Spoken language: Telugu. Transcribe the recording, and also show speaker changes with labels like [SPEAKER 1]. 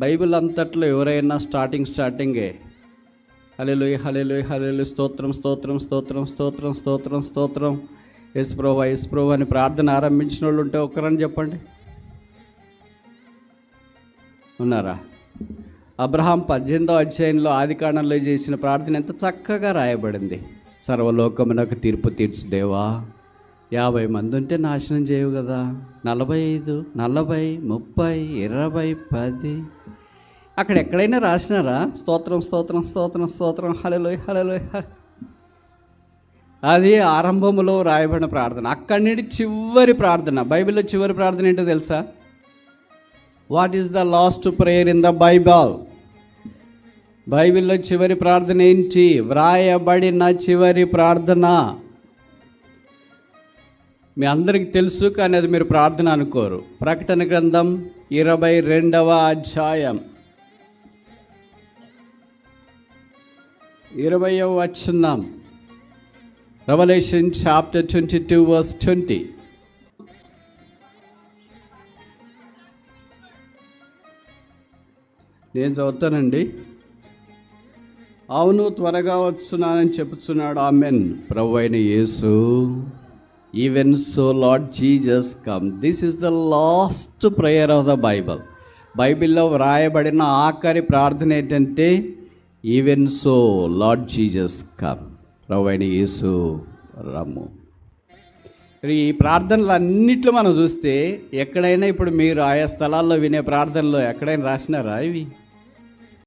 [SPEAKER 1] బైబిల్ అంతట్లో ఎవరైనా స్టార్టింగే హల్లెలూయా హల్లెలూయా హల్లెలూయా స్తోత్రం స్తోత్రం స్తోత్రం స్తోత్రం స్తోత్రం స్తోత్రం యేసుప్రభు అని ప్రార్థన ఆరంభించిన వాళ్ళు ఉంటే ఒక్కరని చెప్పండి, ఉన్నారా? అబ్రహాం 18వ అధ్యాయంలో ఆదికాండంలో చేసిన ప్రార్థన ఎంత చక్కగా రాయబడింది. సర్వలోకమునకు తీర్పు తీర్చు దేవా, 50 మంది ఉంటే నాశనం చేయవు కదా, 45, 40, 30, 20, 10 అక్కడ ఎక్కడైనా రాసినారా? స్తోత్రం స్తోత్రం స్తోత్రం స్తోత్రం హల్లెలూయా హల్లెలూయా. అది ఆరంభంలో రాయబడిన ప్రార్థన. అక్కడి నుండి చివరి ప్రార్థన, బైబిల్లో చివరి ప్రార్థన ఏంటో తెలుసా? What is the last prayer in the Bible? బైబిల్లో చివరి ప్రార్థన ఏంటి? వ్రాయబడిన చివరి ప్రార్థన. మీ అందరికీ తెలుసు, కానీ అది మీరు ప్రార్థన అనుకోరు. ప్రకటన గ్రంథం 22వ అధ్యాయం 20వ వచనం. Revelation chapter 22 verse 20. నేను చదువుతానండి. అవును, త్వరగా వస్తున్నానని చెప్పుచున్నాడు. ఆమెన్. ప్రభువైన యేసు, even so Lord Jesus come. This is the last prayer of the Bible. బైబిల్లో వ్రాయబడిన ఆఖరి ప్రార్థన ఏంటంటే, even so Lord Jesus come. ప్రభువైన యేసు రమ్ము. ఈ ప్రార్థనలు అన్నిట్లో మనం చూస్తే ఎక్కడైనా ఇప్పుడు మీరు ఆయా స్థలాల్లో వినే ప్రార్థనలో ఎక్కడైనా రాసినారా ఇవి?